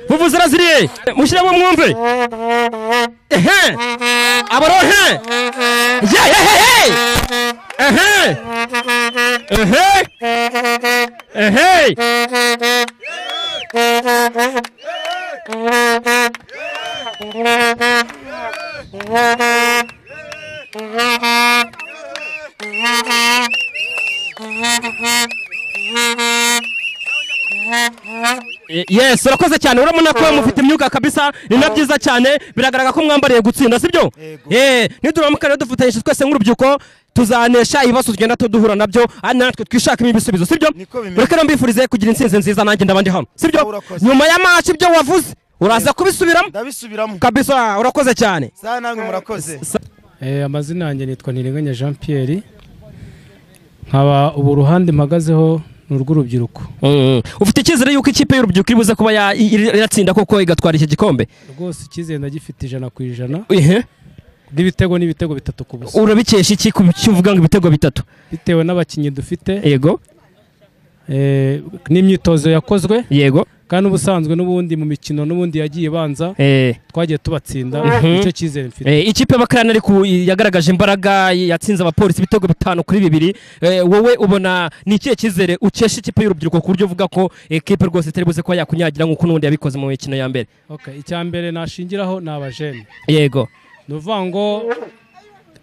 vuvuza ziriye mushyiramo mwumve abarohe yes urakoze cyane urabona ko mufite imyuga kabisa ni nabyiza cyane biragaragara ko mwambariye gutsinda sibyo niduramuka rero dufatanyije twese nk'urubyiruko tuzanesha ibibazo tugenda tuduhura nabyo natwe twishakamo ibisubizo sibyo reka mbifurize kugira intsinzi nziza nanjye ndabandi hano sibyo nyuma ya match ibyo wavuze uraza kubisubiramo ndabisubiramo kabisa urakoze cyane sana namwe murakoze amazina yanjye nitwa Nirenganya Jean Pierre nkaba ubu ruhande mpagazeho n'urw'urubyiruko ufite icyizere yuko ikipe y'urubyiruko iribuze kuba iratsinda koko igatwara iki gikombe rwose icyizere ndagifite 100% n'ibitego 3 ku busa urabikesha iki kuvuga ngo ibitego 3 bitewe n'abakinnyi dufite yego n'imyitozo yakozwe yego kandi ubusanzwe n'ubundi mu mikino n'ubundi yagiye banza twagiye tubatsinda icyo cyizere mfite ikipe y'abakarani ariko yagaragaje imbaraga yatsinze abapolisi ibitego 5-2 wowe ubona ni ikihe cyizere ukesha ikipe y'urubyiruko ku buryo uvuga ko ekipe rwose itaribuze kuba yakunyagira nk'uko n'ubundi yabikoze mu mikino ya mbere icya mbere nashingiraho ni abajene yego nuvuga ngo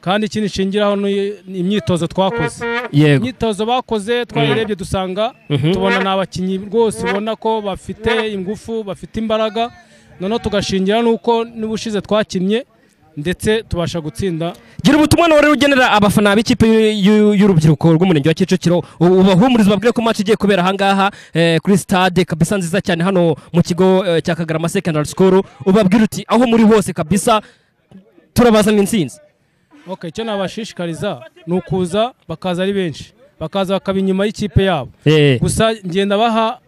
kandi ikindi nshingiraho ni imyitozo twakoze imyitozo bakoze twayirebye dusanga tubona n'abakinnyi rwose ubona ko bafite ingufu bafite imbaraga noneho tugashingira nuko n'ubushize twakinnye ndetse tubasha gutsinda gira ubutumwa none ugenera abafana b'ikipe y'urubyiruko rw'umurenge wa Kicukiro ubahumuriza babwire ko match igiye kubera ahangaha kuri stade kabisa nziza cyane hano mu kigo cya Kagarama Secondary School ubabwira uti aho muri hose kabisa turabazana intsinzi icyo nabashishikariza ni ukuza bakaza ari benshi bakaza bakaba inyuma y'ikipe yabo gusa ngenda baha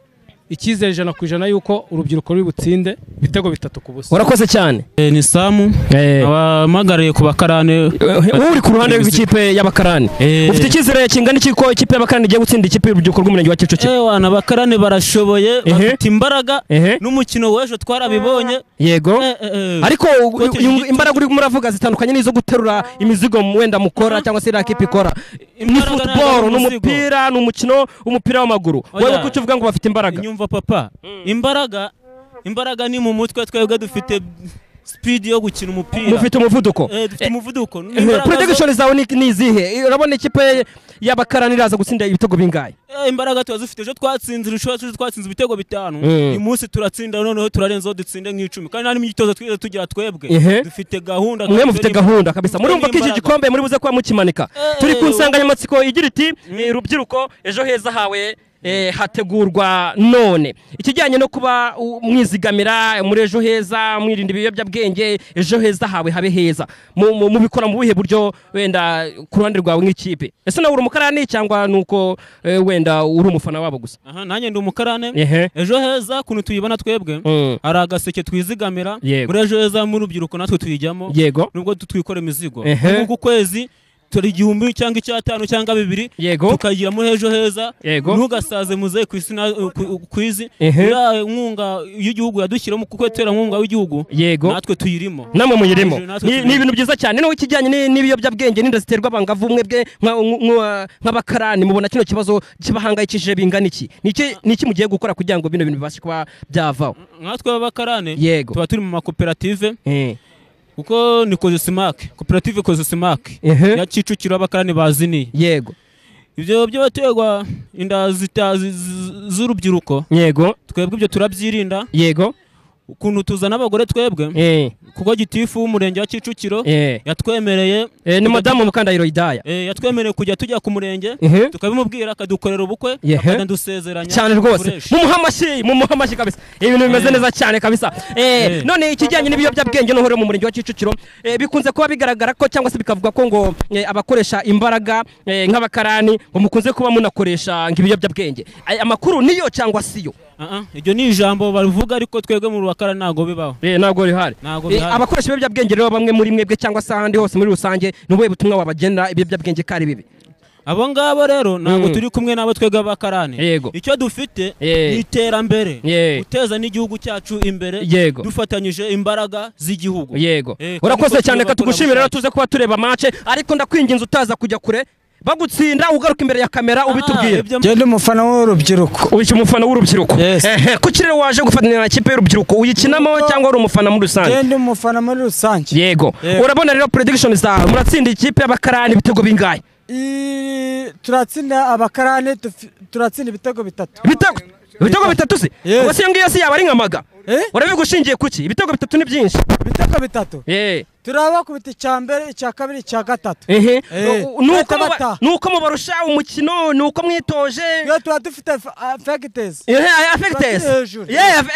icyizere 100% yuko urubyiruko ruri butsinde ibitego 3 ku busa urakoze cyane ni Samu abamagariye ku bakarane uri ku ruhande rw'ikipe y'abakarane ufite icyizere kingana iki ko ikipe y'abakarane igiye gutsinda ikipe y'urubyiruko rw'umurenge wa Kicukiro wana bakarane barashoboye bafite imbaraga n'umukino w'ejo twarabibonye yego ariko imbaraga uri muravuga zitandukanye n'izo guterura imizigo wenda mukora cyangwa se ikipe ikora ni football n'umupira n'umukino umupira w'amaguru wowe kuki uvuga ngo bafite imbaraga nyumva papa imbaraga ni mu mutwe twebwe dufite speed yo gukina umupira mufite umuvuduko dufite umuvuduko prediction zawe ni izihe urabona ikipe y'abakarani iraza gutsinda ibitego bingahe imbaraga twazufite ejo twatsinze ibitego 5 uyu munsi turatsinda noneho turarenzaho dutsinde nk'icumi kandi nta n'imyitozo twize tugira twebwe dufite gahunda mwe mufite gahunda kabisa murumva ko iki gikombe muri buze kuba mukimanika turi ku nsanganyamatsiko igira iti rubyiruko ejo heza hawe hategurwa none ikijyanye no kuba mwizigamira muri ejo heza mwirinda ibiyobyabwenge ejo heza hawe habe heza mu bikora mu bihe buryo wenda ku ruhande rwawe nk'ikipe ese nawe uri umukarani cyangwa nuko wenda uri umufana wabo gusa nanjye ndi umukarane ejo heza kuntu tuyibona twebwe ari agaseke twizigamira muri ejo heza mu rubyiruko natwe tuyijyamo nubwo twikora imizigo nk'uko kwezi turi 1000 cyangwa 5 cyangwa 2 tukagira muri ejo heza ntugasaze muze kwizi inkunga y'igihugu yadushyiramo kuko twera inkunga w'igihugu natwe tuyirimo namwe muyirimo ni ibintu byiza cyane no ikijyanye n'ibiyobyabwenge n'inda ziterwa abangavu mwebwe nk'abakarani mubona kino kibazo kibahangayikishije bingana iki niki mugiye gukora kugira ngo bino bintu bibashe kuba byavaho natwe abakarani tuba turi mu makoperative kuko ni Kozisimake koperative Kozisimake ya Kicukiro abakarani baziniye ibyo byabategwa inda z'urubyiruko twebwe ibyo turabyirinda ukuntu tuzana abagore twebwe kuko gitifu w'umurenge wa Kicukiro yatwemereye ni madamu Mukandahiro Hidaya yatwemereye kujya tujya ku murenge tukabimubwira akadukorera ubukwe akajya dusezeranya cyane rwose mu muhamashi kabisa ibintu bimeze neza cyane kabisa none ikijyanye n'ibiyobyabwenge no hore mu murenge wa Kicukiro bikunze kuba bigaragara ko cyangwa se bikavuga ko ngo abakoresha imbaraga nk'abakarani ngo mukunze kuba munakoresha nk'ibiyobyabwenge amakuru niyo cyangwa siyo ibyo ni ijambo bavuga ariko twebwe mu bakara nago bibaho nago rihari abakoresha ibiyobyabwenge rero bamwe muri mwebwe cyangwa se ahandi hose muri rusange n'ubuye butumwa wabagenera ibiyobyabwenge kari bibi abo ngabo rero ntabwo turi kumwe nabo twebwe abakarani icyo dufite ni iterambere guteza n'igihugu cyacu imbere dufatanyije imbaraga z'igihugu yego urakoze cyane ka tugushimira rero tuze kuba tureba match ariko ndakwinginze utaza kujya kure bagutsinda ugaruka imbere ya kamera ubitubwire. Genda umufana w'urubyiruko. Uyica umufana w'urubyiruko. Kuki rero waje gufatanya na kipe y'urubyiruko uyikinamo cyangwa uri umufana muri rusange? Genda umufana muri rusange. Yego. Urabona rero prediction zawe muratsinda ikipe y'abakarani ibitego bingahe? Turatsinda abakarani turatsinda ibitego 3. Ibitego 3 se? Ubwo se ngiye se yaba ari nkamaga. Urabigushingiye kuki? Ibitego 3 ni byinshi. Ibitego 3. Turaba kubita icyambere icyakabiri icyagatatu. Nuko mubarusha umukino nuko mwitoje. Yo tuba dufite factors.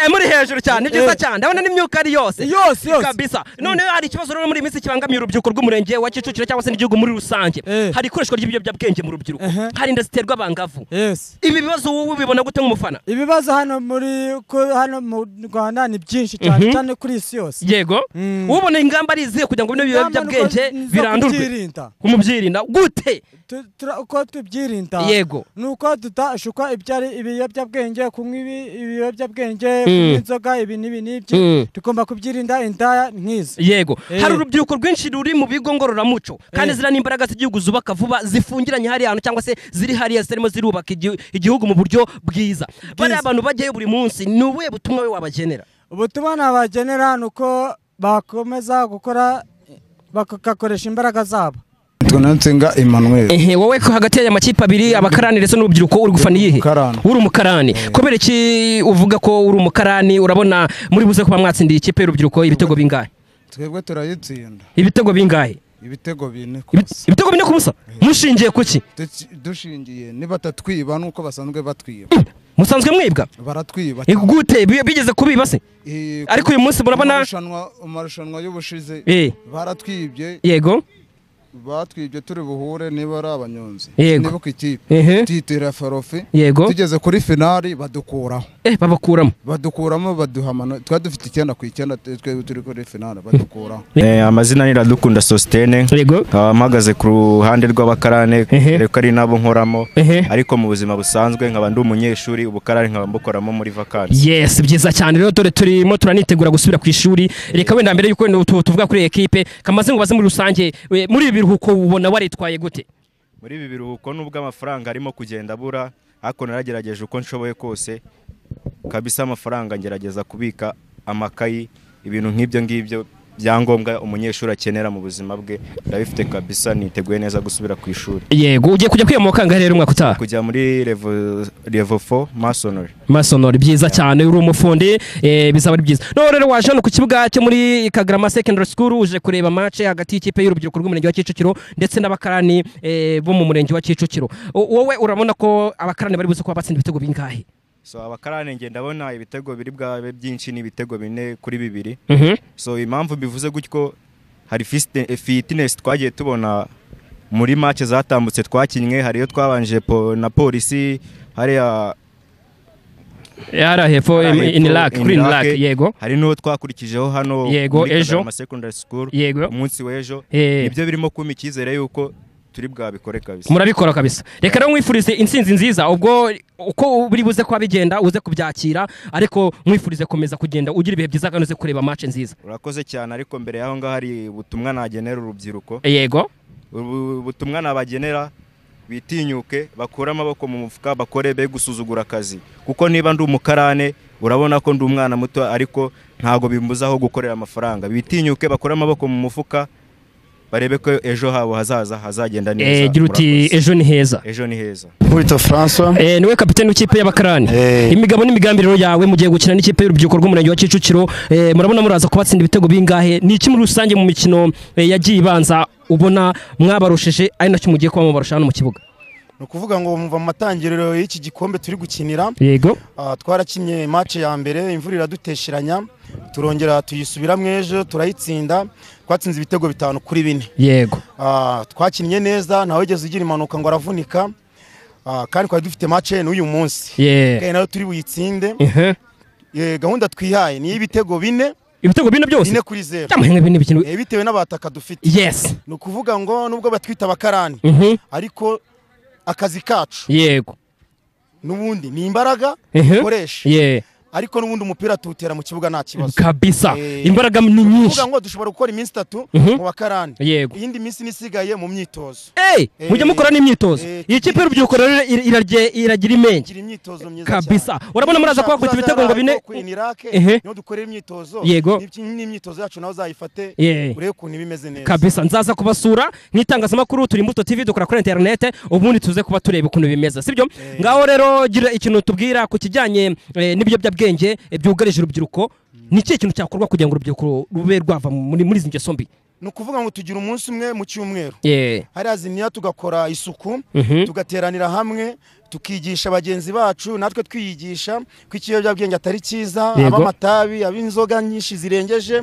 Muri hejuru cyane byiza cyane. Ndabona n'imyuka ari yose. Kabisa. None hari ikibazo rero muri iminsi kibangamiye urubyiruko rw'umurenge wa Kicukiro cyangwa se n'igihugu muri rusange. Hari ikoreshwa ry'ibiyobyabwenge mu rubyiruko. Hari inda ziterwa abangavu. Ibi bibazo wowe bibona gute nk'umufana? Ibibazo hano mu Rwanda ni byinshi cyane cyane kuri isi yose. Yego. Ubona ingamba ari kugira ngo bino biyobyabwenge birandurwe kumubyirinda gute uko tubyirinda yego nuko tutashuka ibyari ibiyobyabwenge kunywa ibiyobyabwenge kunywa inzoga ibi n'ibyo tugomba kubyirinda indaya nk'izo yego hari urubyiruko rwinshi ruri mu bigo ngororamuco kandi zira n'imbaraga z'igihugu zubaka vuba zifungiranye hari ahantu cyangwa se ziri hariya zirimo zirubaka igihugu mu buryo bwiza bari abantu bagiye buri munsi ni ubuhe butumwa we wabagenera? Ubutumwa nabagenera nuko bakomeza gukora bakakoresha imbaraga zabo. Tunatsinga Emmanuel. Wowe ko hagati ya makipe abiri abakarani ndetse n'urubyiruko uri gufana iyihe? Uri umukarani. Kubera iki uvuga ko uri umukarani urabona muri buze kuba mwatsindiye ikipe y'urubyiruko ibitego bingahe? Twebwe turayitsinda. Ibitego bingahe? Ibitego 4. Ibitego 4 kumusa? Mushingiye kuki? Dushingiye ni batatwiba nuko basanzwe batwiba. Musanzwe mwibwa? Baratwiba. Gute bigeze kubiba se? Ariko uyu munsi murabona amarushanwa y'ubushize baratwibye. Yego. Batwibye turi buhure niba ari abanyonzi. Niba ku ikipe titira farofe. Tugeze kuri finali badukuraho. Badukuramo baduhamana twa dufite 9 ku 9 twe turi kuri finali badukuraho. Amazina ni Iradukunda Sostene. Mpagaze ku ruhande rw'abakarane reko ari nabo nkoramo ariko mu buzima busanzwe nkaba ndi umunyeshuri ubukarane nkaba mbukoramo muri vacances. Yes byiza cyane rero dore turimo turanitegura gusubira ku ishuri reka wenda mbere yuko tuvuga kuri equipe kamaze ngo baze muri rusange muri biruhuko ubona waritwaye gute? Muri ibi biruhuko nubwo amafaranga arimo kugenda bura ariko naragerageje uko nshoboye kose kabisa amafaranga ngerageza kubika amakayi ibintu nk'ibyo ngibyo byangombwa umunyeshuri akenera mu buzima bwe ndabifite kabisa niteguye neza gusubira ku ishuri. Yego ugiye kujya kwiyamuka kangahe rero umwaka utaha? Kujya muri level 4 masonori byiza cyane uri umufundi bizaba ari byiza. No rero waje hano ku kibuga cyo muri Kagarama Secondary School uje kureba match hagati y'ikipe y'urubyiruko rw'umurenge wa Kicukiro ndetse n'abakarani bo mu murenge wa Kicukiro. Wowe urabona ko abakarani bari buze kuba batsinda ibitego bingahe? So abakarane nge ndabona ibitego biri bwabe byinshi ni ibitego 4 kuri 2. So impamvu bivuze gutyo hari fitness twagiye tubona muri match zatambutse twakinnye hariyo twabanje na polisi hariya hepfo Green Lac yego hari no twakurikijeho hano yego ejo mu secondary school umunsi w'ejo ibyo birimo kuma ikizere yuko turi bwabikore kabisa. Murabikora kabisa. Reka rero mwifurize insinzi nziza ubwo uko buri buze kwa bigenda uze kubyakira ariko mwifurize komeza kugenda ugira ibihe byiza kandi uze kureba match nziza. Urakoze cyane ariko mbere yaho ngaho hari ubutumwa nagenera urubyiruko. Yego. Ubutumwa nabagenera bitinyuke bakura amaboko mu mufuka bakore be gusuzugura akazi kuko niba ndi umukarane urabona ko ndi umwana muto ariko ntago bimbuzaho gukorera amafaranga bitinyuke bakora amaboko mu mufuka barebe ko ejo habo hazaza hazagenda neza. Gira uti ejo ni heza. Ejo ni heza. Wito François. Niwe kapiteni w'ikipe y'abakarani. Imigabo n'imigambiriro yawe mugiye gukina n'ikipe y'urubyiruko rw'umurenge wa Kicukiro murabona muraza kubatsinda ibitego bingahe ni iki muri rusange mu mikino yagiye ibanza ubona mwabarushije ari nacyo mugiye kuba mubarusha mu kibuga? Nukuvuga ngo mumva amatangiriro y'iki gikombe turi gukinira. Yego. Twarakinye match ya mbere imvura iradutesheranya turongera tuyisubiramo ejo turayitsinda twatsinze ibitego 5 kuri 4. Yego. Twakinnye neza nawe ugeze ugira impanuka ngo aravunika kandi kwa dufite match n'uyu munsi. Kandi nayo turi buyitsinde. Gahunda twihaye ni ibitego 4. Ibitego 4 byose 4 kuri 0. Cyamwe bitewe n'abataka dufite. Yes. Nukuvuga ngo nubwo batwita abakarani ariko akazi kacu yego nubundi ni imbaraga dukoresha ariko nubundi umupira tuwutera mu kibuga nta kibazo kabisa imbaraga ni nyinshi kuvuga ngo dushobora gukora iminsi 3 mu bakarani iyindi minsi nisigaye mu myitozo mujye mukora n'imyitozo iyi kipe y'urubyiruko rero iragira imenge kabisa urabona muraza kwakubita ibitego ngo bine niyo dukorera imyitozo n'imyitozo yacu naho zayifate urebe ukuntu bimeze neza kabisa nzaza kubasura nk'itangazamakuru turi Imbuto TV dukora kuri internet ubundi tuze kuba tureba ukuntu bimeze sibyo ngaho rero gira ikintu tubwira ku kijyanye n'ibyo bwenge byugarije urubyiruko ni ikihe kintu cyakorwa kugira ngo urubyiruko rube rwava muri izi ngeso mbi ni ukuvuga ngo tugira umunsi umwe mu cyumweru hariya ziniya tugakora isuku tugateranira hamwe tukigisha bagenzi bacu natwe twiyigisha ko ikiyobyabwenge atari cyiza ab'amatabi ab'inzoga nyinshi zirengeje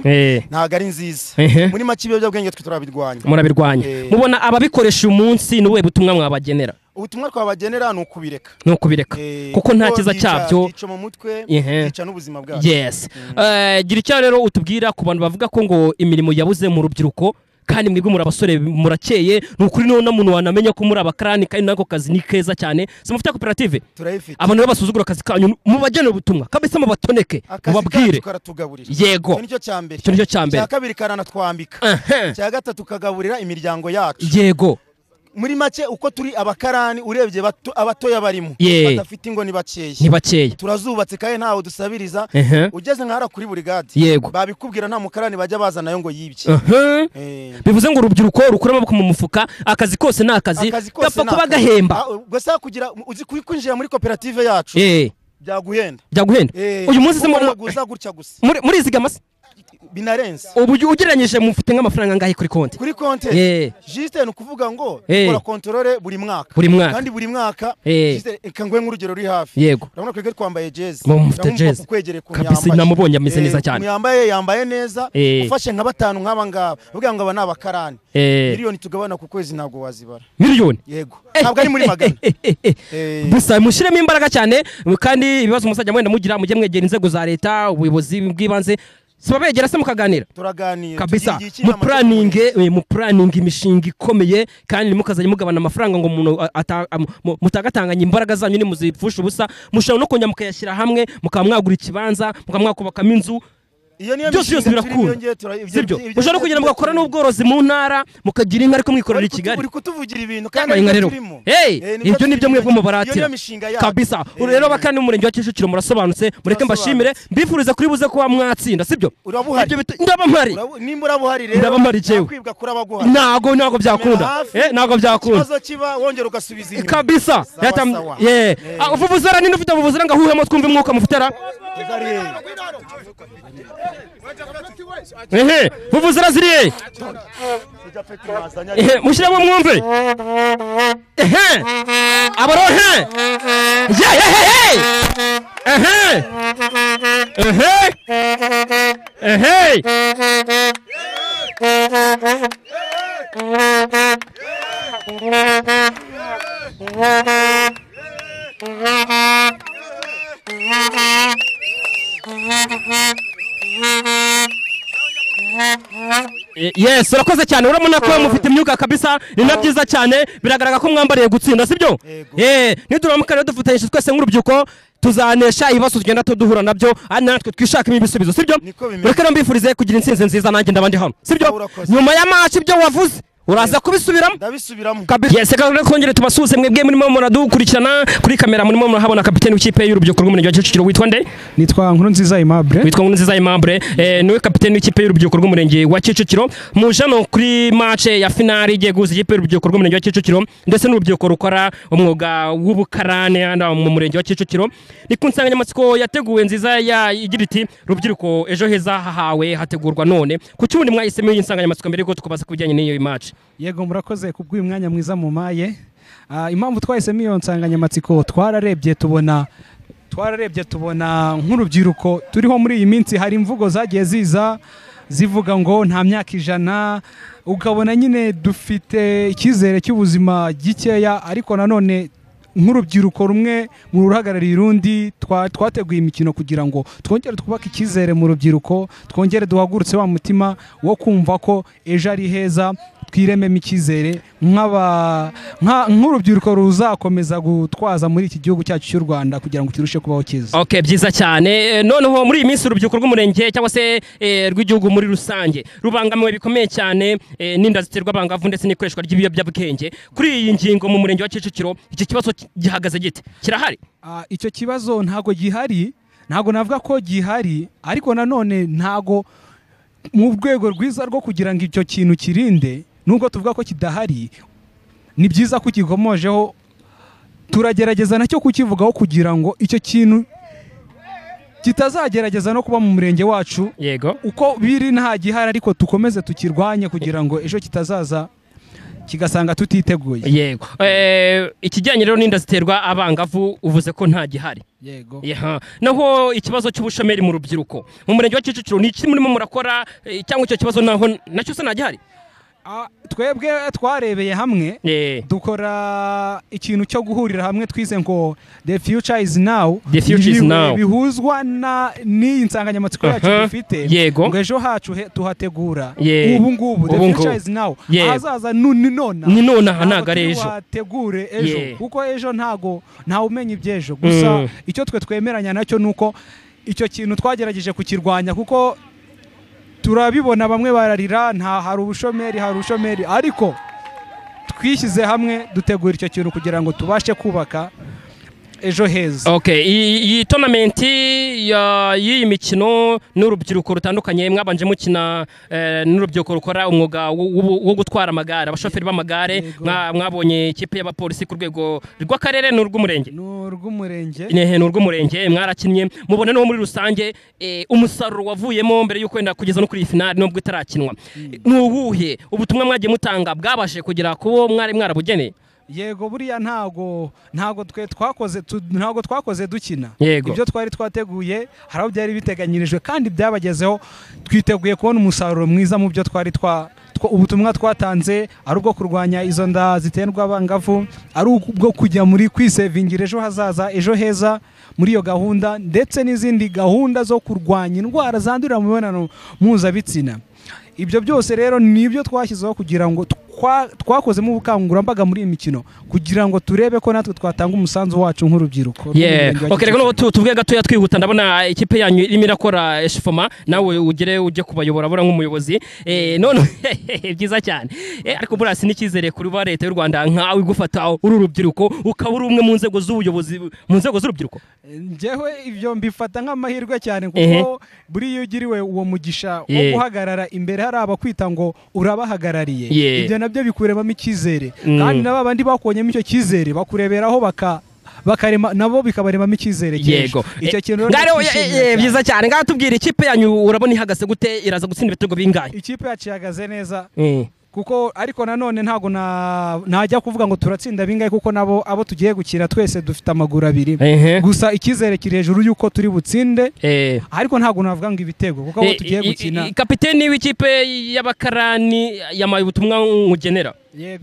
ntabwo ari nziza muri make ibiyobyabwenge twe turabirwanya murabirwanya mubona ababikoresha uyu munsi ni ubuhe butumwa mwabagenera ubutumwa twabagenera ni ukubireka kuko nta kiza cyabyo yica mu mutwe yica n'ubuzima bwacu gira icyo rero utubwira ku bantu bavuga ko ngo imirimo yabuze mu rubyiruko kandi mwebwe muri abasore murakeye ni ukuri none umuntu wanamenya ko muri abakarani kandi nako kazi ni keza cyane mufite koperative abantu rero basuzugura akazi kanyu mubagenera ubutumwa kabisa mubatoneke mubabwire yego nicyo cya mbere cya kabiri karanatwambika cya gatatu kagaburira imiryango yacu yego muri make uko turi abakarani urebye abatoya barimo badafite ingo ni bakeya turazubatse kandi ntawe dusabiriza ugeze nk'ahara kuri burigade babikubwira nta mukarani bajya bazanayo ngo yibye bivuze ngo urubyiruko rukura amaboko mu mufuka akazi kose ni akazi gapfa kuba gahemba gusa kugira uzi kwinjira muri koperative yacu byaguhenda uyu munsi muri izi gamasa binarenze ubu ugereranyije mufite nk'amafaranga ngahe kuri konti juste ni ukuvuga ngo ukora controle buri mwaka kandi buri mwaka juste ikangwe nk'urugero ruri hafi urabona ko twambaye jezi kabisa namubonye ameze neza cyane yambaye neza ufashe nka 5 nk'aba ngaba uvuga ngo aba ni abakarani miliyoni tugabana ku kwezi ntabwo wazibara miliyoni yego ntabwo ari muri magana gusa mushiremo imbaraga cyane kandi ibibazo musajya mwenda mugira mujye mwegera inzego za leta ubuyobozi bw'ibanze sibabegera se mukaganira turaganira kabisa mu planning imishinga ikomeye kandi mukazanye mugabana amafaranga ngo umuntu mutagatanganya imbaraga zanyu ni muzipfusha ubusa mushaka no konya mukayashyira hamwe mukamwagura ikibanza mukamwakubakamo inzu byose birakura sibyo ushobora kugira ngo mugakora n'ubworozi mu ntara mukagira inka ariko mwikorera i Kigali uri kutuvugira ibintu kandi birimo ibyo nibyo mwebwe mubaratira kabisa rero bakandi umurenge wa Kicukiro murasobanutse mureke mbashimire mbifuriza kuri buze kuba mwatsinda sibyo ndabampari nimba urabuhari rero ndabampari jewe ntago byakunda ntago byakunda ikibazo kiba wongera ugasubiza inyuma kabisa uvuvuzera ninde ufite uvuvuzera ngahuhemo twumve umwuka mufitera vuvuzera ziriye mushyiramo mwumve abarohe yes urakoze cyane urabona ko mufite imyuga kabisa ni na byiza cyane biragaragara ko mwambariye gutsinda sibyo niduramuka rero dufatanyije twese nk'urubyiruko tuzanesha ibibazo tugenda tuduhura nabyo natwe twishakamo ibisubizo sibyo reka mbifurize kugira intsinzi nziza nanjye ndabandi hano sibyo nyuma ya match ibyo wavuze uraza kubisubiramo yes kandi kongere tubasuze mwebwe murimo muradukurikirana kuri kamera murimo murahabona kapiteni w'ikipe y'urubyiruko rw'umurenge wa Kicukiro witwa nde nitwa Nkurunziza Aimable niwe kapiteni w'ikipe y'urubyiruko rw'umurenge wa Kicukiro muje no kuri match ya finale igiye guhuza ikipe y'urubyiruko rw'umurenge wa Kicukiro ndetse n'urubyiruko rukora umwuga w'ubukarane mu murenge wa Kicukiro ni ku nsanganyamatsiko yateguwe nziza ya igira iti rubyiruko ejo heza hahawe hategurwa none ku cyundi mwahisemo iyi nsanganyamatsiko mbere yuko tukubaza kubijyanye n'iyo match yego murakoze kubw'uyu mwanya mwiza mu maye impamvu twahisemo iyo nsanganyamatsiko twararebye tubona nk'urubyiruko turiho muri iyi minsi hari imvugo zagiye zivuga ngo nta myaka 100 ukabona nyine dufite icyizere cy'ubuzima gikeya ariko nanone nk'urubyiruko rumwe mu ruhagarariye irundi twateguye imikino kugira ngo twongere twubake icyizere mu rubyiruko twongere duhagurutse wa mutima wo kumva ko ejo ari heza twirememo icyizere nk'urubyiruko ruzakomeza gutwaza muri iki gihugu cyacu cy'u Rwanda kugira ngo kirushe kubaho cyiza. Okay, byiza cyane. Noneho muri iyi minsi urubyiruko rw'umurenge cyangwa se rw'igihugu muri rusange rubangamiwe bikomeye cyane n'inda ziterwa abangavu ndetse n'ikoreshwa ry'ibiyobyabwenge. Kuri iyi ngingo mu murenge wa Kicukiro iki kibazo gihagaze gite? Kirahari? Icyo kibazo ntago gihari, ntago navuga ko gihari, ariko nanone ntago mu rwego rwiza rwo kugira ngo icyo kintu kirinde, nubwo tuvuga ko kidahari, ni byiza ko kikomojeho, turagerageza nacyo kukivugaho kugira ngo icyo kintu kitazagerageza no kuba mu murenge wacu. Yego, uko biri nta gihari, ariko tukomeze tukirwanye kugira ngo ejo kitazaza kigasanga tutiteguye. Yego, ikijyanye rero n'inda ziterwa abangavu uvuze ko nta gihari. Yego, naho ikibazo cy'ubushomeri mu rubyiruko mu murenge wa Kicukiro ni iki murimo murakora, cyangwa icyo kibazo naho nacyo se nta gihari? Twebwe twarebeye hamwe dukora ikintu cyo guhurira hamwe, twize ngo the future is now, bihuzwa n'iyi nsanganyamatsiko yacu dufite ngo ejo hacu tuhategura ubu ngubu. The future is now, ahazaza ni none, ntago ari ejo. Hategure ejo, kuko ejo ntawe umenya iby'ejo. Gusa icyo twe twemeranya nacyo nuko icyo kintu twagerageje kukirwanya, kuko turabibona bamwe bararira, hari ubushomeri, ariko twishyize hamwe dutegura icyo kintu kugira ngo tubashe kubaka ejo heza. Okay, iyi tournament y'iyi mikino n'urubyiruko rutandukanye mwabanje mukina n'urubyiruko rukora umwuga wo gutwara amagare, abashoferi b'amagare, mwabonye ikipe y'abapolisi ku rwego rw'akarere n'urw'umurenge. N'urw'umurenge mwarakinnye, mubona no muri rusange umusaruro wavuyemo mbere y'uko wenda kugeza no kuri finale nubwo itarakinwa. Nuhuhe ubutumwa mwagiye mutanga bwabashe kugira kubo mwari mwarabugeneye? Yego, buriya ntago twakoze dukina. Ibyo twari twateguye hari aho byari biteganyirijwe kandi byabagezeho. Twiteguye kubona umusaruro mwiza mu byo twari ubutumwa twatanze, ari ubwo kurwanya izo nda ziterwa abangavu, ari ubwo kujya muri kwisevingira ejo hazaza, ejo heza muri iyo gahunda, ndetse n'izindi gahunda zo kurwanya indwara zandurira mu mibonano mpuzabitsina. Ibyo byose rero nibyo twashyizeho kugira ngo twakozemo ubukangurambaga muri iyi mikino kugira ngo turebe ko natwe twatanga umusanzu wacu nk'urubyiruko. Okay, rero tuvuge gatoya twihuta, ndabona ikipe yanyu irimo irakora eshifoma, nawe ujye kubayobora bora nk'umuyobozi. None byiza cyane, ariko burasi n'icyizere kuri ba leta y'u Rwanda nkawe gufata uru rubyiruko ukaba uri umwe mu nzego z'ubuyobozi, mu nzego z'urubyiruko. Njyewe ibyo mbifata nk'amahirwe cyane, kuko buriya ugiriwe uwo mugisha wo guhagarara imbere hari abakwita ngo urabahagarariye, ibyo nabyo bikuremamo icyizere, kandi n'abandi bakonyemo icyo cyizere bakureberaho bakarema nabo bikabaremamo icyizere. Yego, icyo kintu byiza cyane. Ngaho tubwira ikipe yanyu urabona ihagaze gute, iraza gutsinda ibitego bingahe? Ikipe yacu ihagaze neza, kuko ariko nanone ntago najya kuvuga ngo turatsinda bingahe, kuko nabo abo tugiye gukira twese dufite amaguru abiri. Gusa icyizere kiri hejuru yuko turi butsinde, ariko ntago navuga ngo ibitego, kuko abo tugiye gukina. Kapiteni w'ikipe y'abakarani yamaye ubutumwa ngugenera,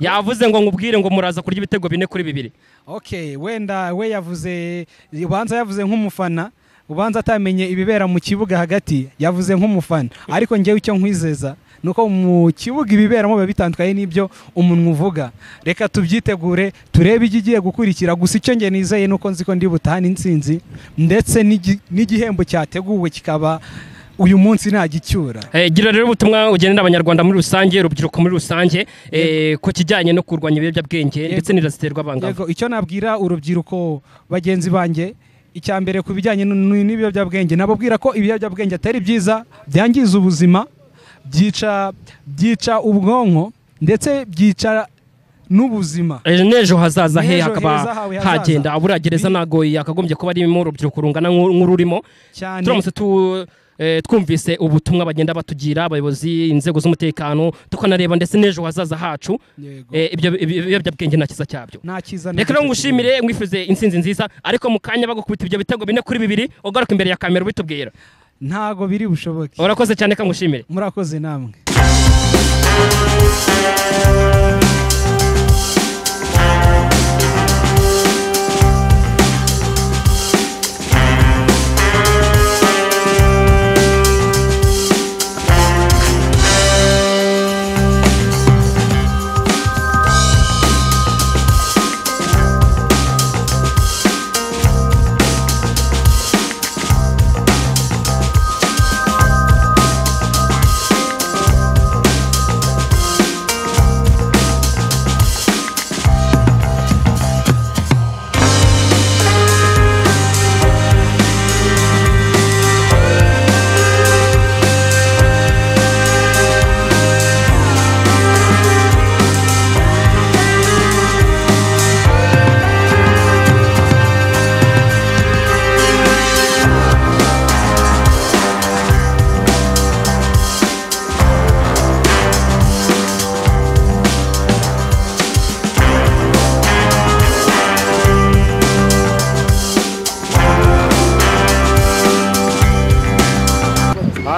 yavuze ngo ngubwire ngo muraza kurya ibitego 4-2. Okay, wenda we yavuze, ubanza yavuze nk'umufana, ubanza atamenye ibibera mu kibuga hagati, yavuze nk'umufana, ariko njyewe icyo nkwizeza nuko mu kibuga ibiberamo biba bitandukanye n'ibyo umuntu uvuga. Reka tubyitegure turebe igiye gukurikira, gusa icyo nge nizeye nuko nzi ko ndi butahana intsinzi, ndetse n'igihembo cyateguwe kikaba uyu munsi nagicyura. Gira rero ubutumwa ugenera abanyarwanda muri rusange, urubyiruko muri rusange, ko kijyanye no kurwanya ibiyobyabwenge ndetse n'indaziterwa abangavu. Yego, icyo nabwira urubyiruko bagenzi banjye, icya mbere ku bijyanye n'ibiyobyabwenge, nababwira ko ibiyobyabwenge atari byiza, byangiza ubuzima, byica ubwonko, ndetse byica n'ubuzima. N'ejo hazaza he hakaba hagenda. Buriya gereza ntago yakagombye kuba arimo urubyiruko rungana nk'ururimo. Turamutse twumvise ubutumwa bagenda batugira abayobozi, inzego z'umutekano, tukanareba ndetse n'ejo hazaza hacu, ibyo biyobyabwenge nta kiza cyabyo. Reka rero ngushimire, ngwifuze intsinzi nziza, ariko mu kanya bagukubita ibyo bitego 4-2 ugaruka imbere ya kamera ubitubwira. Ntago biri bushoboke. Urakoze cyane, kangushimire. Murakoze namwe.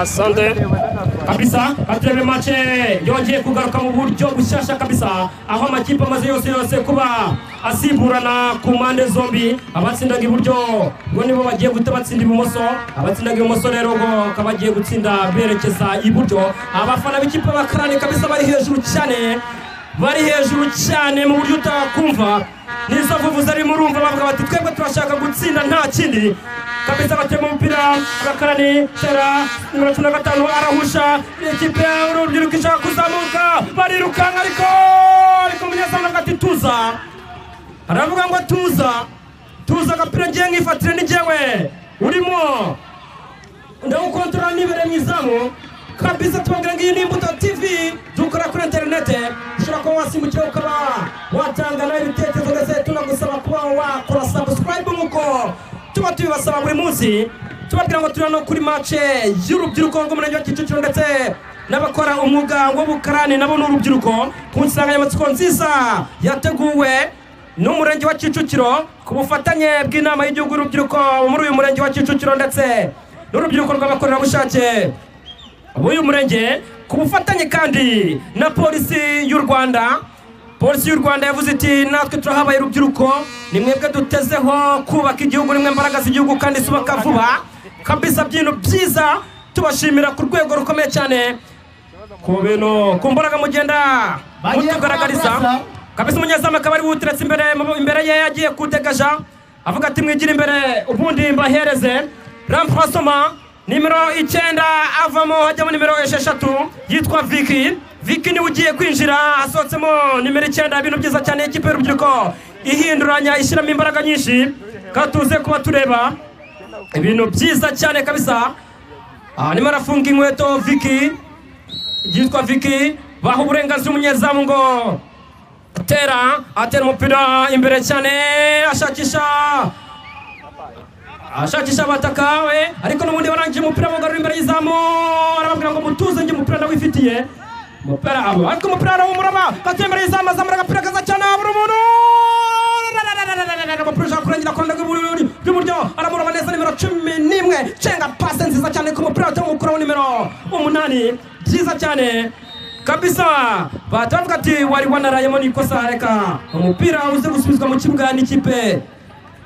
asante kabisa atrebe match yongeye kugaruka mu buryo bushasha kabisa aho amakipe amaze yose kuba asimburana ku mpande zombi abatsindaga iburyo ngo nibo bagiye gutabatsinda ibumoso abatsindaga ibumoso rero ngo kabagiye gutsinda berekeza iburyo abafana b'ikipe bakarani kabisa bari hejuru cyane mu buryo utakumva nizo vuvuza ari murumva bavuga bati twebwe turashaka gutsinda nta kindi kabisa batema umupira bakarani tera numero 15 arahusha ikipe y'urubyiruko ishaka kuzamuka barirukanga ariko munyezamu ati tuza aravuga ngo tuza agapira ngiye nkifatire n'ijyewe urimo ndawukontorora nibere mwizamu kabisa tubabwira ngo iyi ni Imbuto TV dukora kuri internet ushobora kuba wasimbukira ukaba watanga nawe ibitekerezo ndetse tunagusaba kuba wakora subscribe nk'uko tuba tubibasaba buri munsi tubabwira ngo turi no kuri match y'urubyiruko rw'umurenge wa Kicukiro ndetse n'abakora umwuga w'ubukarani nabo n'urubyiruko ku nsanganyamatsiko nziza yateguwe n'umurenge wa Kicukiro ku bufatanye bw'inama y'igihugu y'urubyiruko muri uyu murenge wa Kicukiro ndetse n'urubyiruko rw'abakorerabushake uyu murenge ku bufatanye kandi na polisi y'u Rwanda yavuze iti natwe turahabaye urubyiruko ni mwebwe dutezeho kubaka igihugu nimwe mbaraga z'igihugu kandi subaka vuba kabisa byintu byiza tubashimira ku rwego rukomeye cyane ku bintu ku mbaraga mugenda mutugaragariza kabisa umunyezamu akaba ari wutiretse imbere ye yagiye kudegaja avuga ati mwigira imbere ubundi mbahereze remplacement nimero 9 avamo hajyamo nimero 6 yitwa Vicky ni ugiye kwinjira asohotsemo nimero 9 ibintu byiza cyane ikipe y'urubyiruko ihinduranya ishyiramo imbaraga nyinshi katuze kuba tureba ibintu byiza cyane kabisa nimero afunga inkweto Vicky yitwa Vicky baho uburenganzira umunyezamu ngo atera umupira imbere cyane ashakisha abataka we ariko n'ubundi barangije umupira mugarura imbere y'izamu arababwira ngo mutuze njye umupira ndawifitiye umupira ariko umupira arawumurama katuye imbere y'izamu azamura agapira kaza cyane abura umuntu umupira ushaka kurangira ku ruhande rw'iburyo aramurama neza nimero 11 cenga pase nziza cyane ku mupira utamukuraho nimero 8 byiza cyane kabisa batavuga ati wari wanarayemo nikosa reka umupira uze gusubizwa mu kibuga n'ikipe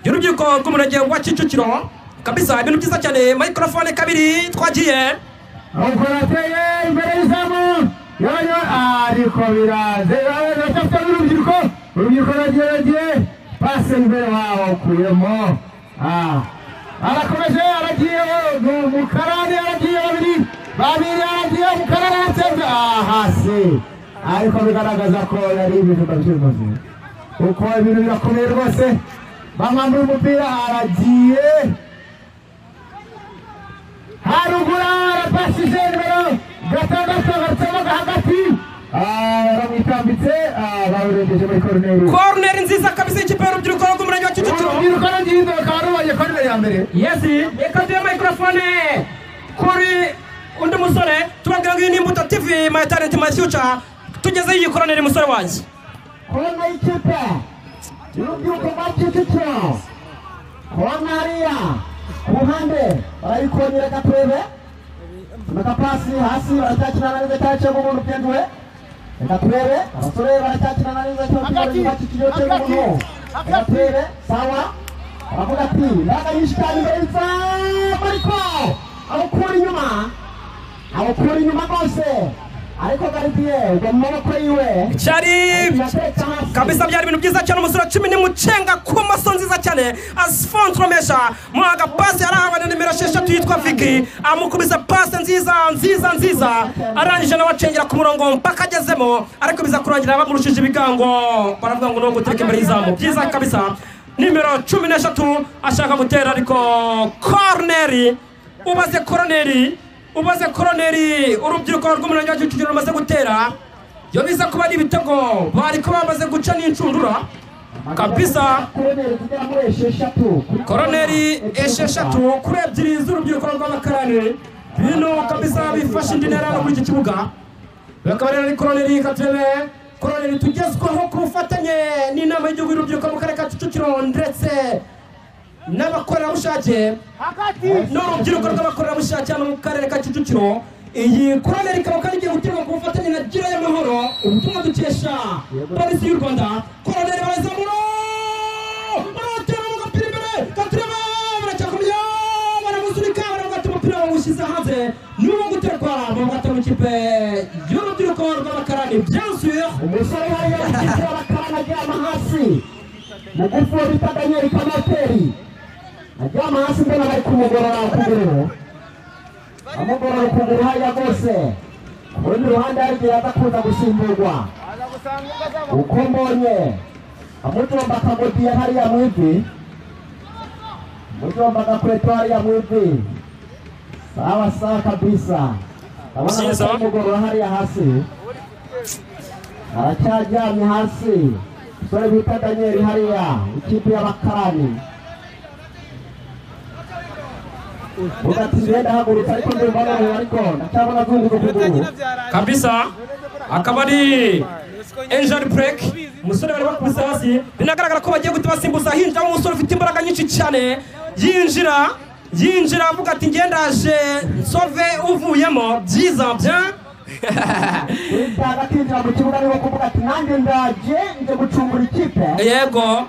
y'urubyiruko rw'umurenge wa Kicukiro kabisa ibintu byiza cyane microphone kabiri twagiye akorateye imbere y'izamu yoyo ariko biraze urubyiruko ragiye pase imbere waho kuyemo arakomeje aragiye mukarani aragiye babiri aragiye mukarani aratsinze hasi ariko bigaragaza ko yari ibintu by'ubuzi uko ibintu birakomeye rwose bamwambura umupira aragiye harugura arapasije nimero 6 gatsemo hagati baramwitambitse bawurengeje muri corner nziza kabisa ikipe y'urubyiruko rw'umurenge wa Kicukiro urubyiruko rw'ingindo karubaye corner ya mbere yes reka duhe microphone kuri undi musore tubabwira ngo iyi ni Imbuto TV my talent my future tugeze iyi corner musore wanjye corner y'ikipe y'urubyiruko rwa Kicukiro corner ku ruhande barayikongera gatwebe nakapasi hasi baracyakina neza cyaje mu muntu byendwe gatwebe abasore baracyakina neza cyo mu gatwebe sawa avuga ati ndaga yishikana neza ariko abukura inyuma rwose ariko garidiye ngo maboko yiwe cyari kabisa byari ibintu byiza cyane umusore 10 mucenga ku maso nziza cyane Asfonso Romesha mu agapasi arahawe na nimero 6 yitwa Vicky amukubise pase nziza arangije nawe acengera ku murongo mpaka agezemo ariko biza kurangira bamurushije ibigango baravuga ngo no gutereka imbere y'izamu byiza kabisa nimero 13 ashaka gutera ariko ubaze koroneri urubyiruko rw'umurenge wa Kicukiro rumaze gutera yo biza kuba ari ibitego bari ko bamaze guca n'incundura kabisa koroneri 6 kuri 2 z'urubyiruko rw'abakarani bino kabisa bifashe indi ntera muri iki kibuga bakaba rero koroneri koroneri tugezweho ku bufatanye n'inama y'igihugu y'urubyiruko mu karere ka Kicukiro ndetse n'abakorerabushake n'urubyiruko rw'abakorerabushake hano mu karere ka Kicukiro. Iyi korone rikaba kandi igiye guterwa ku bufatanye na Gira y'amahoro, ubutumwa dukesha polisi y'u Rwanda. Korone barazamura baratera umupira imbere katureba baracyakomya baramusunika baragata umupira bawushyize hanze n'uwo guterwa bagata mu kipe y'urubyiruko rw'abakarani. Bien sûr umusore hariya w'ikipe y'abakarani aryama hasi mugufi wo bita Daniel Kamateri aryama hasi mbona bari kumugorora ukuguru amugorora ukuguru hariya rwose. Ku rundi ruhande hari igihe aza kuza gusimburwa uko mbonye amujomba akamudiya hariya mu ivi, amujomba agakweto hariya mu ivi. Sawa sawa kabisa. Abona amugorora hariya hasi aracyaryamye hasi. Umusore bita Daniel hariya ikipe y'abakarani ugati ngenda hagurutse ariko ndumva noneho ariko ndacyabona zunguza ukuguru kabisa. Akaba ari Angel Break umusore bari bakubise hasi, binagaragara ko bagiye guhita basimbuza hinjira umusore ufite imbaraga nyinshi cyane. Yinjira avuga ati ngendaje nsove uvuyemo byiza bya agatinjira mu kibuga niho kuvuga ati nanjye ndaje nje gucungura ikipe. Yego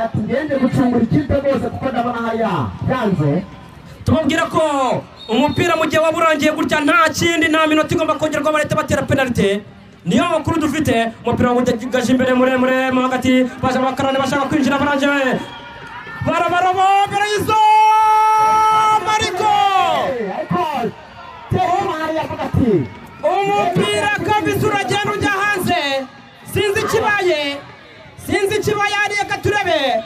ati ngende gucungura ikipe rwose kuko ndabona hariya byanze. Tumubwira ko umupira mu gihe waburangiye gutya nta kindi, nta minota igomba kongerwa barahita batera penalty. Niyo makuru dufite. Umupira w'ugaje imbere muremure mo hagati baje abakarani bashaka kwinjira baranje barabarabo barayizo Mariko umupira kabisa uragenda ujya hanze. Sinzi ikibaye hariya katurebe.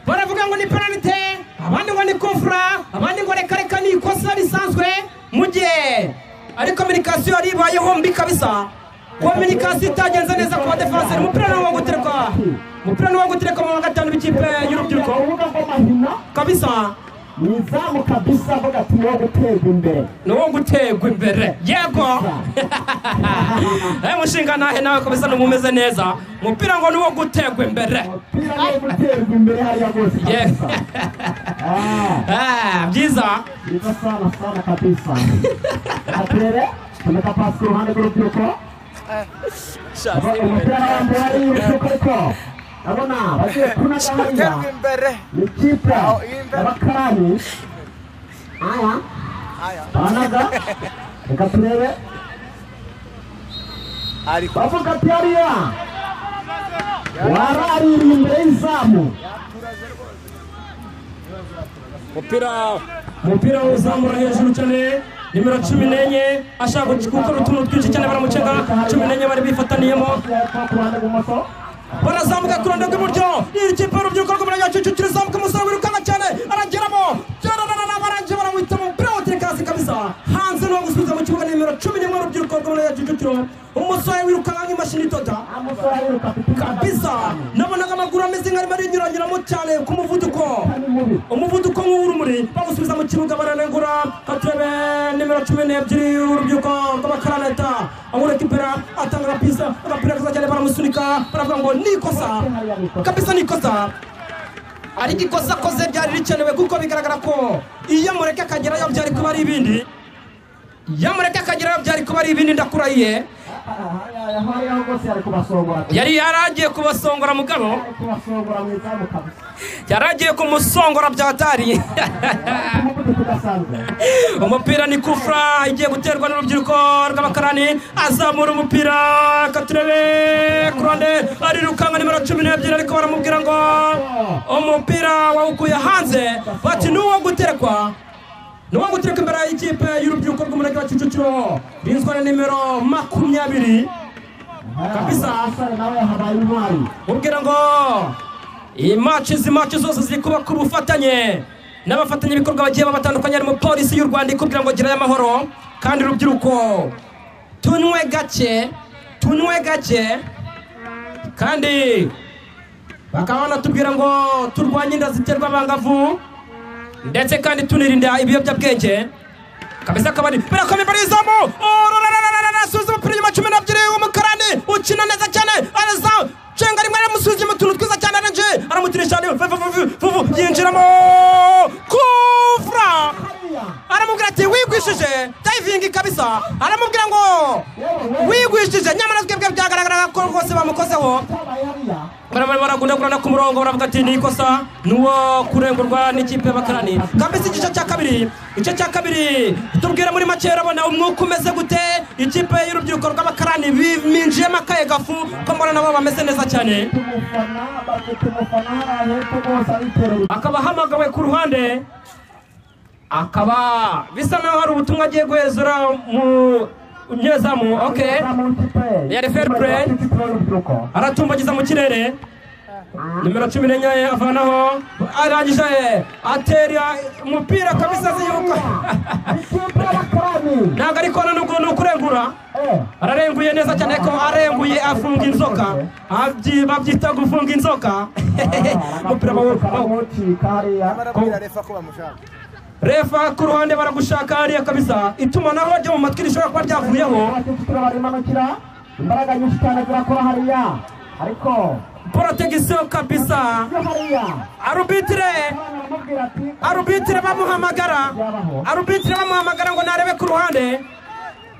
Baravuga ngo ni penalty, abandi ngo ni kufra, abandi ngo reka ni ikosa risanzwe mu gihe ari communication yari ibayeho mbi kabisa. Communication itagenze neza ku defense. Umupira ni uwo gutereka mu gatanu b'ikipe y'urubyiruko kabisa. Nizamu kabisa avuga ati ni uwo guterwa imbere. Yego mushinga nahe nawe kabisa numumeze neza. Umupira ngo ni uwo guterwa imbere. Byiza sana kabisa. Atere tumeka pasi ku ruhande rw'urubyiruko. Umupira wambaye urubyiruko abona bagiye kunaga hariya ikipe y'abakarani. Banaga reka turebe bavuga ati hariya waraririye imbere y'izamu. umupira uzamura hejuru cyane. Nimero 14 ashaka gukora utuntu twinshi cyane baramucenga. 14 bari bifataniyemo barazamuka ku ruhande rw'iburyo. Ikipe y'urubyiruko rw'umurenge wa Kicukiro izamuka umusore wirukanka cyane arageramo baranje baramwita umupira w'uterekazi kabisa hanze no gusubiza mu kibuga. Nimero 11 y'urubyiruko rw'umurenge wa Kicukiro umusore wirukanka nk'imashini idoda kabisa. Nabonaga amaguru ameze nk'arimo arinyuranyuramo cyane ku umuvuduko nk'uw'urumuri. Bagusubiza mu kibuga baranengura katurebe. Nimero 12 y'urubyiruko rw'abakarani amureka impera atanga agapira kaza cyane baramusunika baravuga ngo nikosa kabisa. Nikosa ari ikosa koze byari rikenewe kuko bigaragara ko iyo mureke akagerayo byari kuba ari ibindi. Ndakurahiye yari yaragiye kubasongora mugabo, yaragiye kumusongora byatari. Umupira ni kufra igiye guterwa n'urubyiruko rw'abakarani. Azamura umupira katurebe kurande arirukanka. Nimero 12 ariko baramubwira ngo umupira wawukuye hanze bati nuwo guterekwa imbere y'ikipe y'urubyiruko rw'umurenge wa Kicukiro rinzwe na nimero 20 kabisa. Ubwira ngo iyi match zose ziri kuba ku bufatanye n'abafatanya ibikorwa bagiye babatandukanye harimo polisi y'u Rwanda ikubwira ngo gira y'amahoro. Kandi urubyiruko tunywe gake kandi bakaba banatubwira ngo turwanye inda ziterwa abangavu ndetse kandi tunirinda ibiyobyabwenge kabisa. Kabari birakomeye barizamu suza umupira nyuma 12 w'umukarani ukina neza cyane araza cenga rimwe aramusubiza mu tuntu twiza cyane aranje aramutirisha yinjiramo kufra aramubwira ati wigwishije diving kabisa aramubwira ngo wigwishije nyamara twebwe byagaragara ko rwose bamukozeho baragundagurana ku murongo baravuga ati ni ikosa nuwo kurengurwa n'ikipe y'abakarani kabisa. Igice cya kabiri tubwire muri make urabona umwuka umeze gute ikipe y'urubyiruko rw'abakarani biminjiyemo akaye gafu ko mbona nabo bameze neza cyane. Akaba hamagawe ku ruhande akaba bisa naho hari ubutumwa agiye guhezura mu nyezamu. Okay, yari fair play aratumbagiza mu kirere nimero 14 avanaho arangije atera umupira kabisa ziyuka ntabwo ariko ni ukurengura ararenguye neza cyane ko arenguye afunga inzoka babyita gufunga inzoka umupira refa ku ruhande baragushaka hariya kabisa itumanaho ryo mu matwi rishobora kuba ryavuyeho imbaraga nyinshi cyane zirakora hariya ariko protection kabisa. Arbitre bamuhamagara ngo narebe ku ruhande.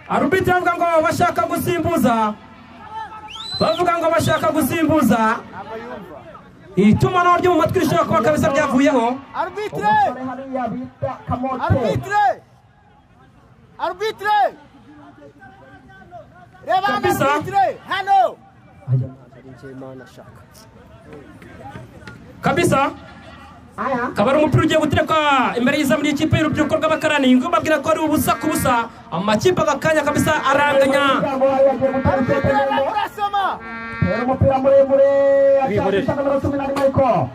Arbitre bavuga ngo bashaka gusimbuza itumanaho ryo mu matwi rishobora kuba kabisa ryavuyeho. Arbitre reba arbitre hano kabisa kabari umupira ugiye gutereka imbere y'izamu ry'ikipe y'urubyiruko rw'abakarani ngo babwira ko ari ubusa ku busa amakipe agakanya kabisa aranganya. Umupira muremure ashakisha nomero 18 ariko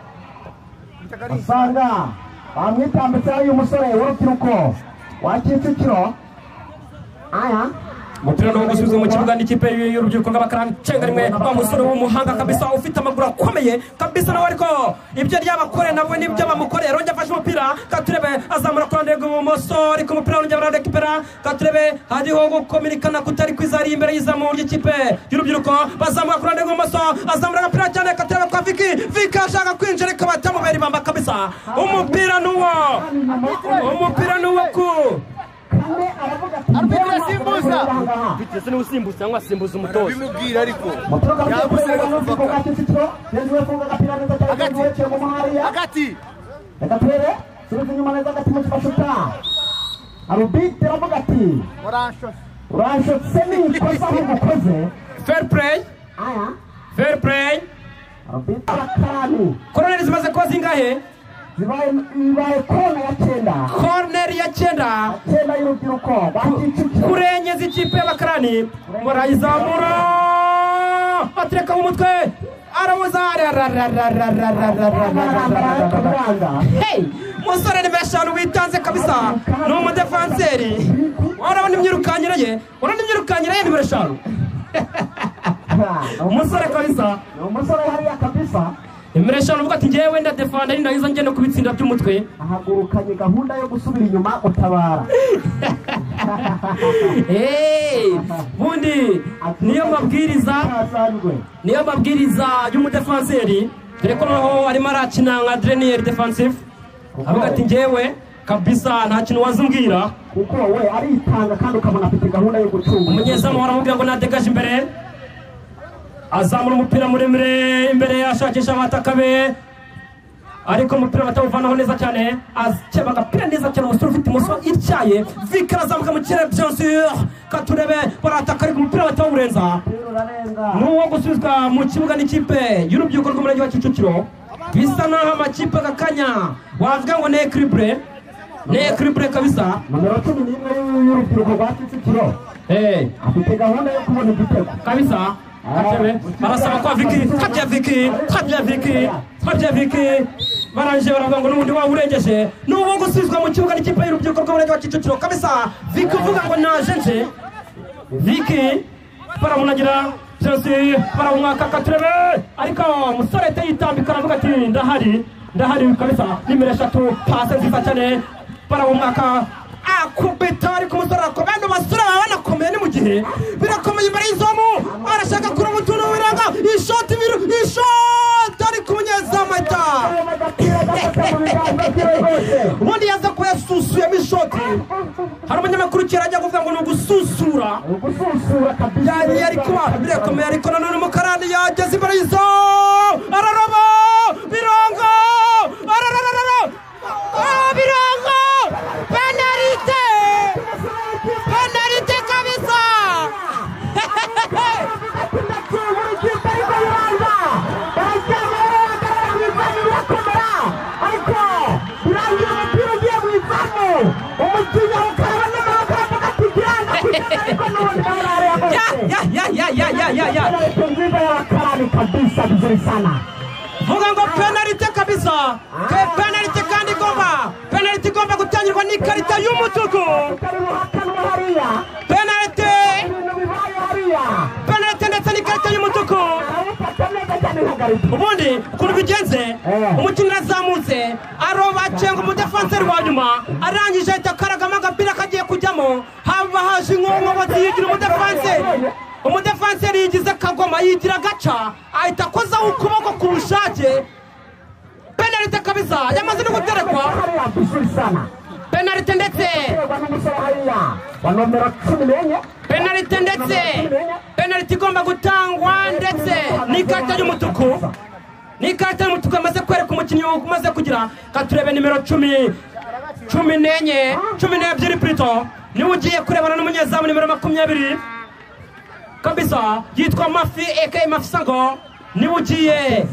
asanga bamwitambitse uyu musore w'urubyiruko wa Kicukiro. Umupira no gusubiza mu kibuga n'ikipe y'urubyiruko rw'abakarani cenga rimwe bamusore w'umuhanga kabisa ufite amaguru akomeye kabisa nawe ariko ibyo ryabakore nabo nibyo bamukorera ronje afashe umupira katurebe azamura ku ruhande rw'ibumoso ariko umupira ronje baradekipera katurebe hariho gukominikana kutari kwizari imbere y'izamu ry'ikipe y'urubyiruko bazamura ku ruhande rw'ibumoso azamura agapira cyane katurebe kwa Viki ashaka kwinjira ariko batamubera ibamba kabisa. Umupira nuwo ku arbitre simbuza bitse n'usimbuza cyangwa simbuza umutoza bimubwira ariko yabusere kuvuga hagati agatere subiza inyuma neza hagati mu kibashuta arbitre avuga ati uransho semi kosa mukoze fair play arbitre akani corner zimaze koza ingahe zibaye corner ya 9 y'urubyiruko kurenyeza ikipe y'abakarani murayizamura atereka mu mutwe aramuza hey musore ni beshanu witanze kabisa ni umudefanseri urabona imyirukanyire ye ni beshanu umusore kabisa umusore hariya kabisa Imreshano uvuga ati ngewe nda defanda ari ndahiza ngene kubitsinda by'umutwe ahagurukanye gahunda yo gusubira inyuma utabara. Bundi niyo mabwiriza y'umudefanseri dore ko naho arimo arakina nka dernier defensive avuga ati ngewe kabisa nta kintu wazumbwira kuko we aritanga kandi ukabona afite gahunda yo gucunga. Umunyezamu aramubwira ngo nadegaje imbere azamura umupira muremure imbere yashakisha abataka be ariko umupira batawuvanaho neza cyane akeba agapira neza cyane umusore ufite imoso ityaye Viki arazamuka mu kirere bien sûr katurebe barataka ariko umupira batawurenza n'uwo gusubizwa mu kibuga n'ikipe y'urubyiruko rw'umurenge wa Kicukiro bisa naho amakipe agakanya wavuga ngo ne equilibre kabisa. Nomero 11 y'urubyiruko rwa Kicukiro afite gahunda yo kubona igitego kabisa. Barasaba kwa Viki baranje baravuga ngo n'ubundi wawurengeje n'uwo gusubizwa mu kibuga n'ikipe y'urubyiruko rw'umurenge wa Kicukiro kabisa. Viki uvuga ngo najenje Viki baramunagira byose baramwaka katurebe ariko umusore yitambika aravuga ati ndahari kabisa. Nimero 3 pase nziza cyane baramwaka akubita ariko umusore akobana basura banakomeye ni mu gihe birakomeye imbere y'izomu arashaka kura mutuno wiranga ishoti ari ku munyezamu ahita ubundi yaza kuba yasusuyemo ishoti. Hari umunyamakuru kera ajya kuvuga ngo ni ugususura yari kuba birakomeye, ariko nanone umukarani yageze imbere y'izo araroba Birongo Birongo penalite kabisa. Vuga ngo penalite kabisa, penalite kandi igomba gutangirwa n'ikarita y'umutuku. Penalite ndetse n'ikarita y'umutuku. Ubundi ukuntu bigenze, umukinnyi arazamutse aroba cenga umudefanseri wa nyuma, arangije ahita akaragamo agapira kagiye kujyamo, haba haje inkonkobotsi yigira umudefanseri yigize kagoma yigira agaca, ahita akozaho ukuboko ku bushake. Penalite kabisa yamaze no guterekwa. Penalite ndetse penalite igomba gutangwa ndetse n'ikarita y'umutuku. N'ikarita y'umutuku amaze kwereka umukinnyi umaze kugira. Katurebe nimero 12 plutôt niwe ugiye kurebana n'umunyezamu nimero 20 kabisa yitwa Mafi aka Mafisango. Niwe ugiye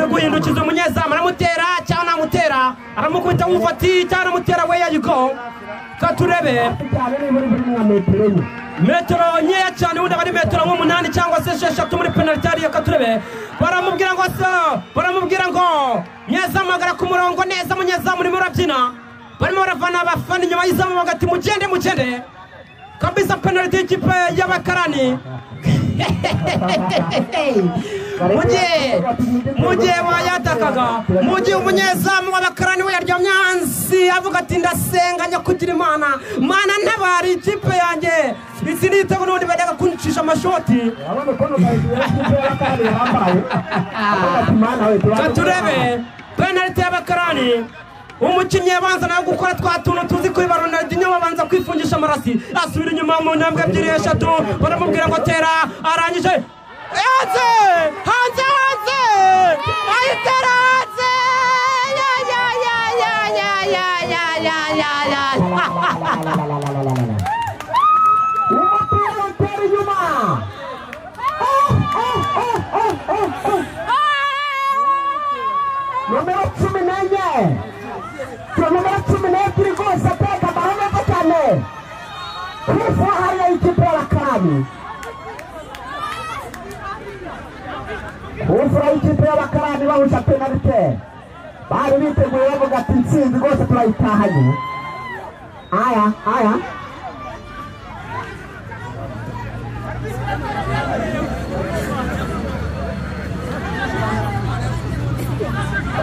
guhindukiza umunyezamu, aramutera cyangwa namutera, aramukubita wufati cyangwa aramutera where you go. Katurebe metero nkeya cyane, ubundi bari metero 8 cyangwa se 6 muri penalty ya Katurebe. Baramubwira ngo nyezamu agara ku murongo neza, munyezamu urimo urabyina, barimo baravana abafana inyuma y'izamu bagati mugende kabisa. Penalty y'ikipe y'abakarani mugihe wayatakaga, mugihe umunyezamu w'abakarani we yaryamye hansi avuga ati ndasenganya kugira Imana ntabari ikipe yanjye, izi ni ibitego n'ubundi bajyaga kuncisha amashoti. Katurebe penalty y'abakarani. Umukinnyi yabanza nawe gukora twa tuntu tuzi ko Ronaldinho babanza kwifungisha amarasi, asubira inyuma mu ntambwe 2-3, baramubwira ngo tera, arangije hanze ayitera hanze. Numero 14 rwose ateka bahameze cyane kwifu hariya ikipe y'abakarani. Kufura ikipe y'abakarani bahusha penalite, bari biteguye bavuga ati intsinzi rwose turayitahanye. Aya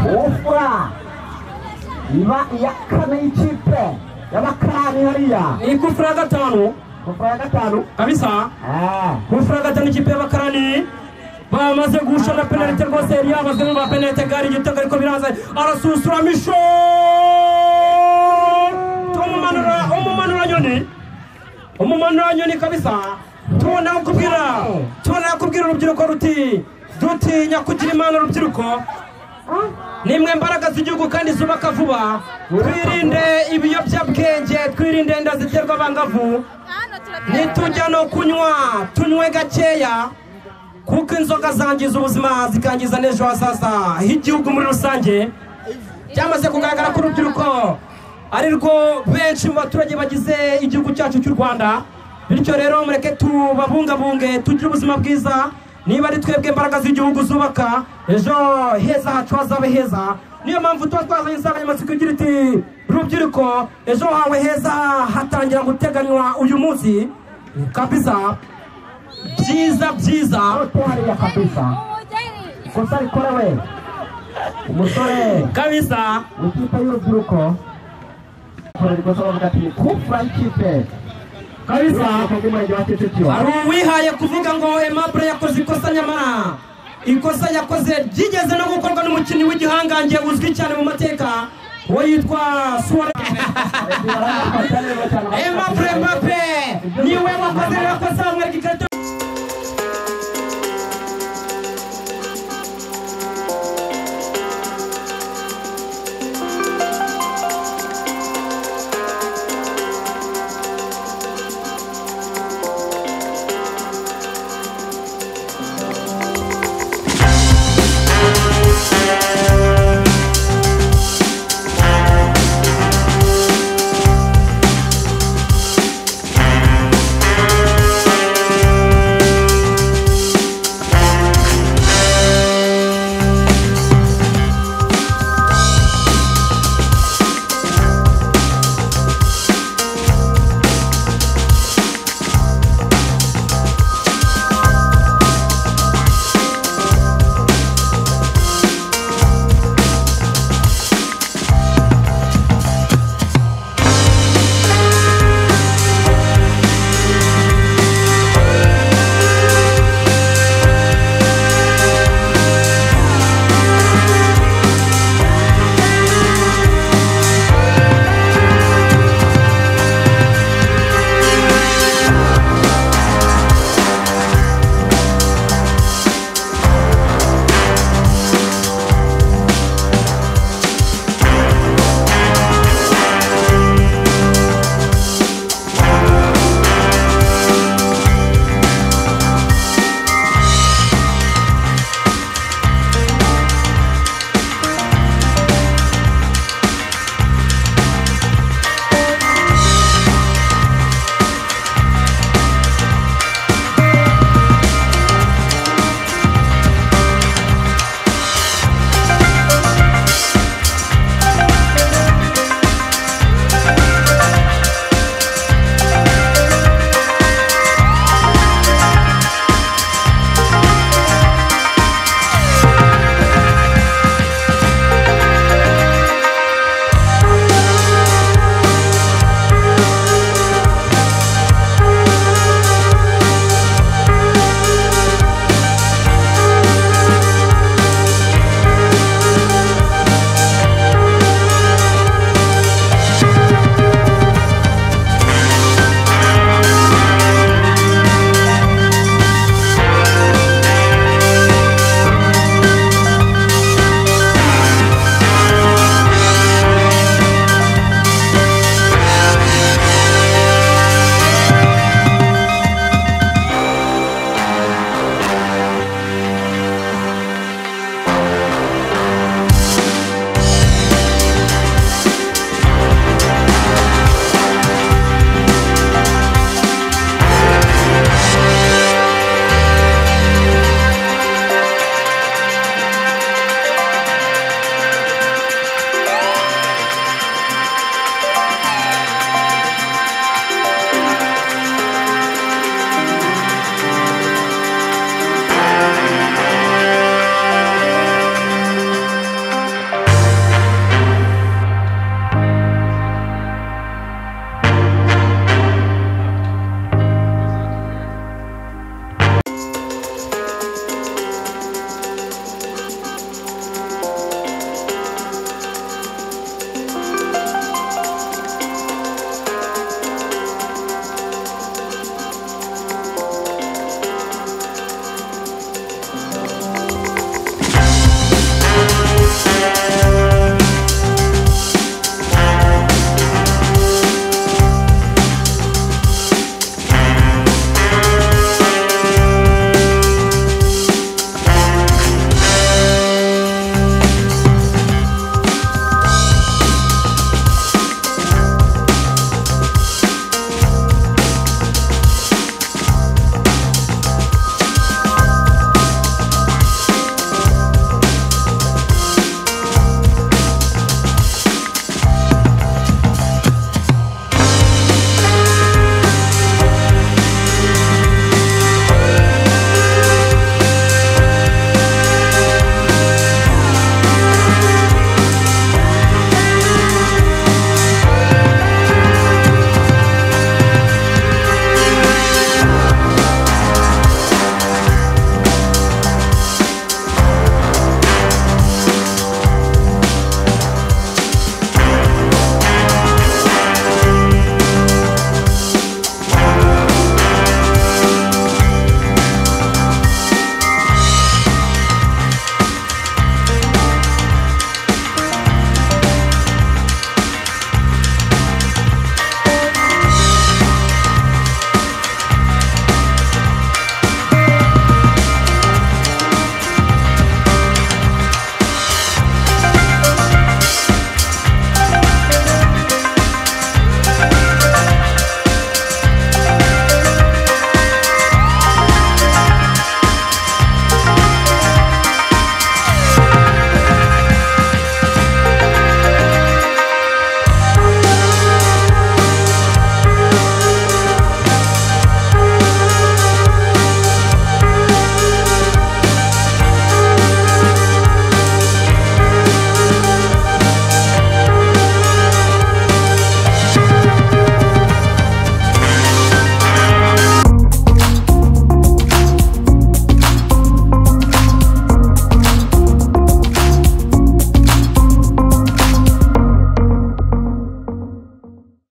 kufura iba iya kane y'ikipe y'abakarani hariya. Iyi kufura ya gatanu kabisa. Kufura ya gatanu ikipe y'abakarani bamaze gushana penalite rwose yari yabazwe mu penalite gari igitego ariko biraza, arasusura misho umumanura nyoni kabisa. Tubona kubwira urubyiruko rutinya kugira Imana. Urubyiruko nimwe mbaraga z'igihugu kandi zubaka vuba. Twirinde ibiyobyabwenge, twirinde inda ziterwa abangavu, nitujya no tunywe gakeya, kuko inzoga zangiza ubuzima zikangiza n'ejo hazaza h'igihugu muri rusange. Byamaze kugaragara ko urubyiruko ari rwo benshi mu baturage bagize igihugu cyacu cy'u Rwanda, bityo rero mureke tubabungabunge, tugire ubuzima bwiza. Niba ari twebwe imbaraga z'igihugu zubaka ejo heza hacu hazabe heza. Niyo mpamvu tuba twazanye insanganyamatsiko igira iti rubyiruko ejo hawe heza hatangira guteganywa uyu munsi kabisa. Byiza kabisa kosa rikorewe umusore kabisa ikipe y'urubyiruko bavuga ati kufura ikipe kabisa k'umurenge wa Kicukiro. Hari uwihaye kuvuga ngo Aimable yakoze ikosa nyamara ikosa yakoze ryigeze no gukorwa n'umukinnyi w'igihangange uzwi cyane mu mateka uwo yitwa Suarez.